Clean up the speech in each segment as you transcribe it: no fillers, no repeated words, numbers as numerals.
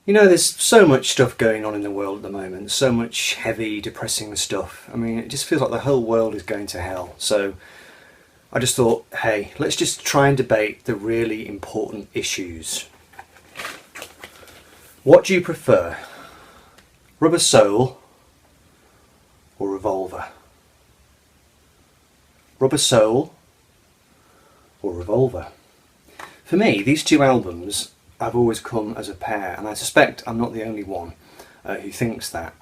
You know, there's so much stuff going on in the world at the moment, so much heavy, depressing stuff. I mean, it just feels like the whole world is going to hell. So I just thought, hey, let's just try and debate the really important issues. What do you prefer? Rubber Soul or Revolver? Rubber Soul or Revolver? For me, these two albums have always come as a pair, and I suspect I'm not the only one who thinks that.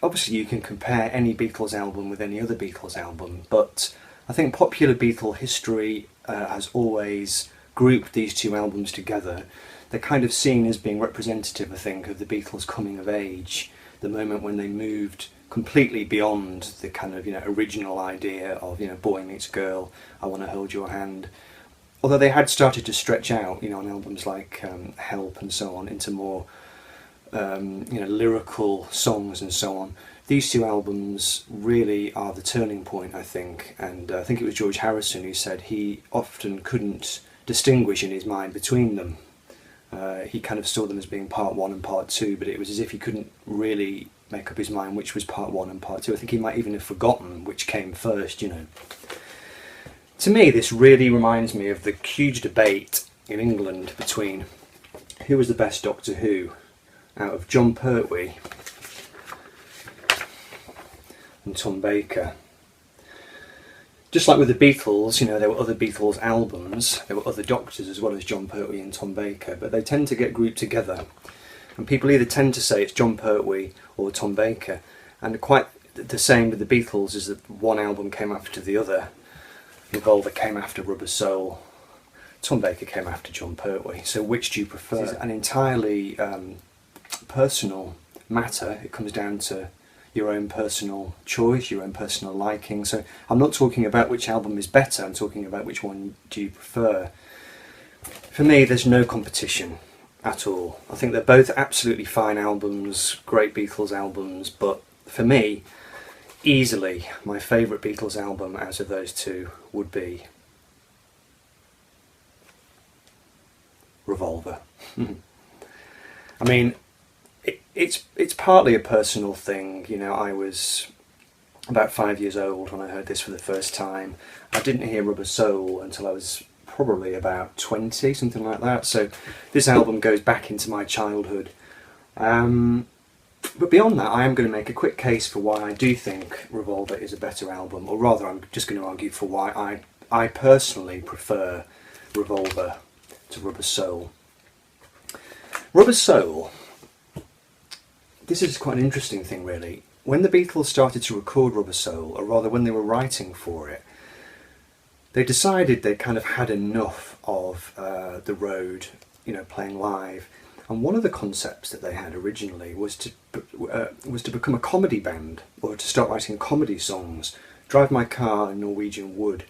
Obviously you can compare any Beatles album with any other Beatles album, but I think popular Beatle history has always grouped these two albums together. They're kind of seen as being representative, I think, of the Beatles' coming of age, the moment when they moved completely beyond the kind of, original idea of, boy meets girl, I want to hold your hand. Although they had started to stretch out, on albums like Help and so on, into more, lyrical songs and so on. These two albums really are the turning point, I think. And I think it was George Harrison who said he often couldn't distinguish in his mind between them. He kind of saw them as being part one and part two, but it was as if he couldn't really make up his mind which was part one and part two. I think he might even have forgotten which came first, To me, this really reminds me of the huge debate in England between who was the best Doctor Who out of Jon Pertwee and Tom Baker. Just like with the Beatles, there were other Beatles albums, there were other Doctors as well as Jon Pertwee and Tom Baker, but they tend to get grouped together. And people either tend to say it's Jon Pertwee or Tom Baker, and quite the same with the Beatles is that one album came after the other. Revolver came after Rubber Soul, Tom Baker came after Jon Pertwee. So which do you prefer? This is an entirely personal matter. It comes down to your own personal choice, your own personal liking. So I'm not talking about which album is better, I'm talking about which one do you prefer. For me, there's no competition at all. I think they're both absolutely fine albums, great Beatles albums, but for me, easily my favourite Beatles album out of those two would be Revolver. I mean, it's partly a personal thing. I was about 5 years old when I heard this for the first time. I didn't hear Rubber Soul until I was probably about 20, something like that. So this album goes back into my childhood. But beyond that, I am going to make a quick case for why I do think Revolver is a better album, or rather I'm just going to argue for why I personally prefer Revolver to Rubber Soul. Rubber Soul, this is quite an interesting thing really. When the Beatles started to record Rubber Soul, or rather when they were writing for it, they decided they kind of had enough of the road, playing live. And one of the concepts that they had originally was to become a comedy band, or to start writing comedy songs. Drive My Car and Norwegian Wood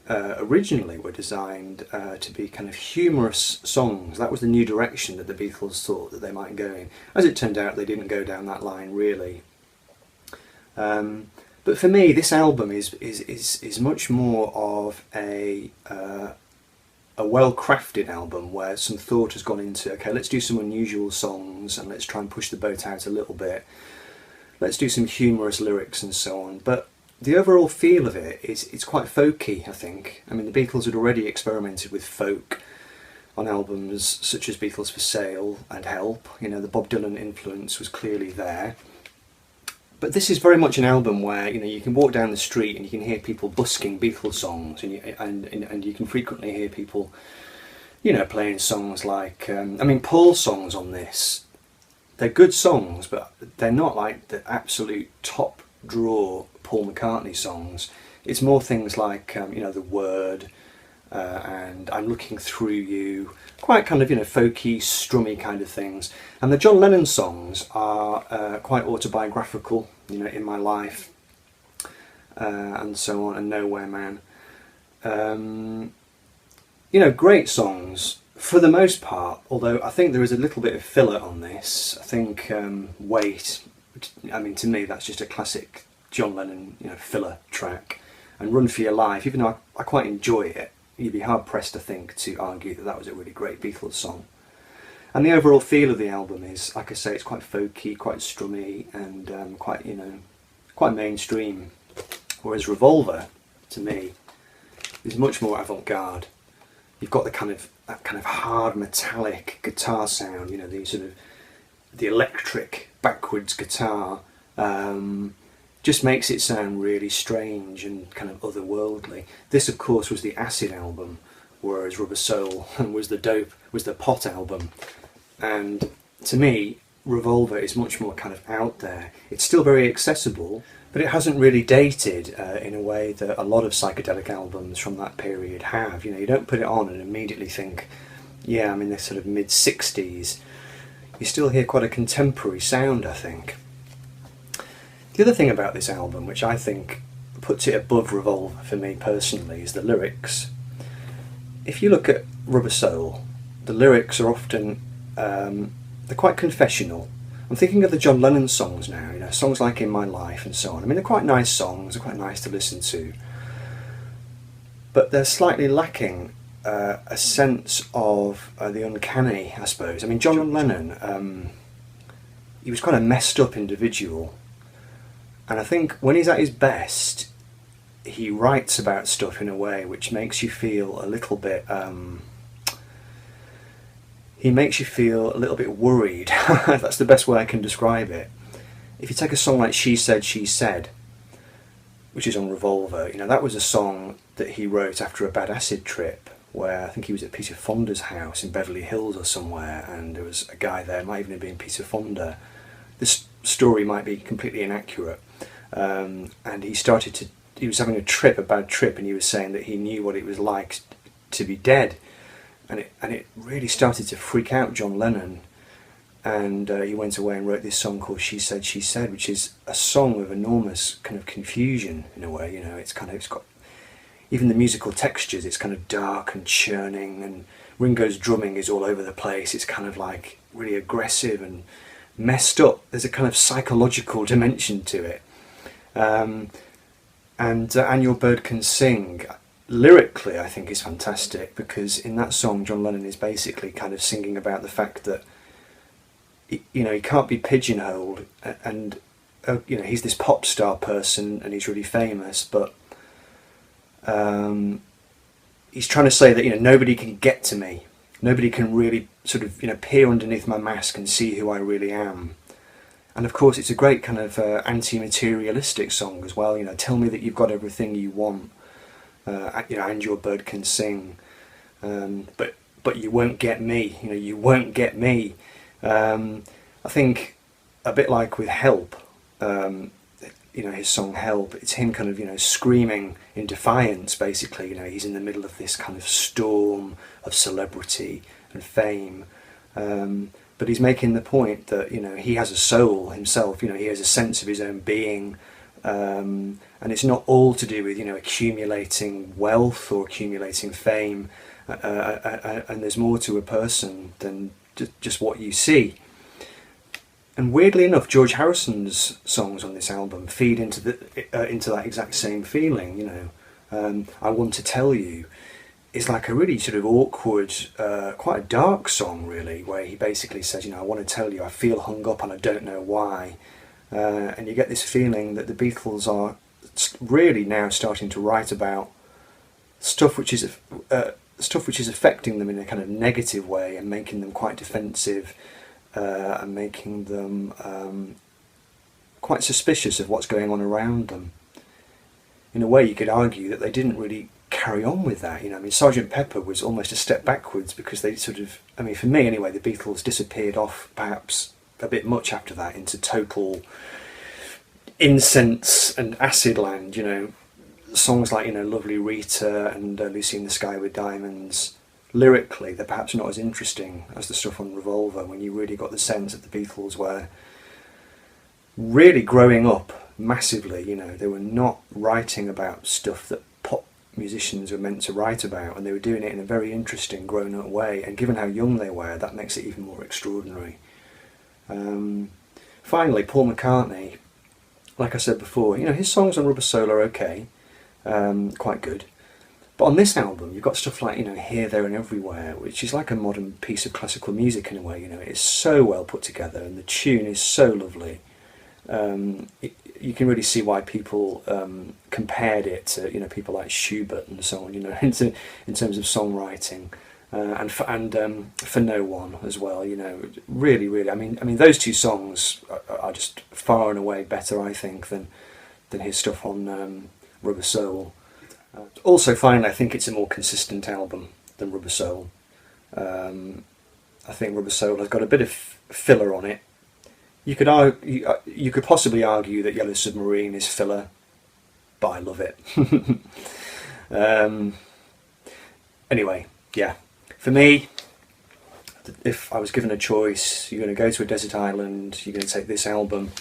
originally were designed to be kind of humorous songs. That was the new direction that the Beatles thought that they might go in. As it turned out, they didn't go down that line really. But for me, this album is much more of a well-crafted album where some thought has gone into, okay, let's do some unusual songs and let's try and push the boat out a little bit. Let's do some humorous lyrics and so on. But the overall feel of it it's quite folky, I think. I mean, the Beatles had already experimented with folk on albums such as Beatles for Sale and Help. The Bob Dylan influence was clearly there. But this is very much an album where you can walk down the street and you can hear people busking Beatles songs, and you can frequently hear people playing songs like Paul's songs on this. They're good songs, but they're not like the absolute top draw Paul McCartney songs. It's more things like The Word and I'm Looking Through You, quite kind of folky, strummy kind of things. And the John Lennon songs are quite autobiographical, in my life and so on, and Nowhere Man. Great songs for the most part, although I think there is a little bit of filler on this. I think Wait, to me that's just a classic John Lennon filler track, and Run For Your Life, even though I quite enjoy it, you'd be hard pressed to argue that that was a really great Beatles song. And the overall feel of the album is, like I say, it's quite folky, quite strummy, and quite, quite mainstream. Whereas Revolver, to me, is much more avant-garde. You've got that kind of hard metallic guitar sound, the sort of the electric backwards guitar, just makes it sound really strange and kind of otherworldly. This, of course, was the acid album, whereas Rubber Soul was the pot album. And to me, Revolver is much more kind of out there. It's still very accessible, but it hasn't really dated in a way that a lot of psychedelic albums from that period have. You don't put it on and immediately think, yeah, I'm in this sort of mid-60s. You still hear quite a contemporary sound, I think. The other thing about this album, which I think puts it above Revolver for me personally, is the lyrics. If you look at Rubber Soul, the lyrics are often they're quite confessional. I'm thinking of the John Lennon songs now, songs like In My Life and so on. I mean, they're quite nice songs, they're quite nice to listen to, but they're slightly lacking a sense of the uncanny, I suppose. I mean, John Lennon, he was quite a messed up individual, and I think when he's at his best, he writes about stuff in a way which makes you feel a little bit he makes you feel a little bit worried. That's the best way I can describe it. If you take a song like She Said, She Said, which is on Revolver, that was a song that he wrote after a bad acid trip, where I think he was at Peter Fonda's house in Beverly Hills or somewhere, and there was a guy there, it might even have been Peter Fonda. This story might be completely inaccurate. And he was having a bad trip, and he was saying that he knew what it was like to be dead. And it really started to freak out John Lennon, and he went away and wrote this song called She Said, She Said, which is a song of enormous kind of confusion in a way. It's got even the musical textures. It's kind of dark and churning, and Ringo's drumming is all over the place. It's kind of like really aggressive and messed up. There's a kind of psychological dimension to it. And Your Bird Can Sing, lyrically, I think is fantastic, because in that song John Lennon is basically kind of singing about the fact that he can't be pigeonholed, and he's this pop star person and he's really famous, but he's trying to say that nobody can get to me, nobody can really sort of peer underneath my mask and see who I really am. And of course it's a great kind of anti-materialistic song as well. Tell me that you've got everything you want. And your bird can sing, but you won't get me. You won't get me. I think a bit like with Help, his song Help. It's him kind of screaming in defiance. Basically, he's in the middle of this kind of storm of celebrity and fame, but he's making the point that he has a soul himself. He has a sense of his own being. And it's not all to do with accumulating wealth or accumulating fame, and there's more to a person than just what you see. And weirdly enough, George Harrison's songs on this album feed into that exact same feeling. I Want to Tell You is like a really sort of awkward, quite a dark song really, where he basically says, I want to tell you I feel hung up and I don't know why. And you get this feeling that the Beatles are really now starting to write about stuff which is affecting them in a kind of negative way and making them quite defensive, and making them quite suspicious of what's going on around them. In a way, you could argue that they didn't really carry on with that. Sgt. Pepper was almost a step backwards, because they sort of, for me anyway, the Beatles disappeared off perhaps a bit much after that into total incense and acid land. Songs like Lovely Rita and Lucy in the Sky with Diamonds, lyrically they're perhaps not as interesting as the stuff on Revolver, when you really got the sense that the Beatles were really growing up massively. They were not writing about stuff that pop musicians were meant to write about, and they were doing it in a very interesting grown-up way, and given how young they were, that makes it even more extraordinary. Finally, Paul McCartney, like I said before, his songs on Rubber Soul are okay, quite good, But on this album, you've got stuff like, you know, Here, There and Everywhere, which is like a modern piece of classical music in a way. You know, it's so well put together and the tune is so lovely. You can really see why people compared it to, you know, people like Schubert and so on, you know, in terms of songwriting. And for No One as well, you know, really, really. I mean, those two songs are just far and away better, I think, than his stuff on Rubber Soul. Also, finally, I think it's a more consistent album than Rubber Soul. I think Rubber Soul has got a bit of filler on it. You could possibly argue that Yellow Submarine is filler, but I love it. Anyway, yeah. For me, if I was given a choice, you're going to go to a desert island, you're going to take this album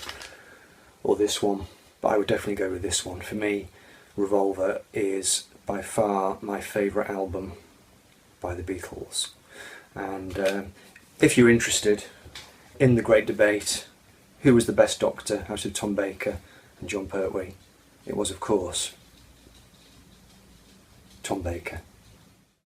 or this one, but I would definitely go with this one. For me, Revolver is by far my favourite album by the Beatles. And if you're interested in the great debate, who was the best Doctor out of Tom Baker and John Pertwee, it was, of course, Tom Baker.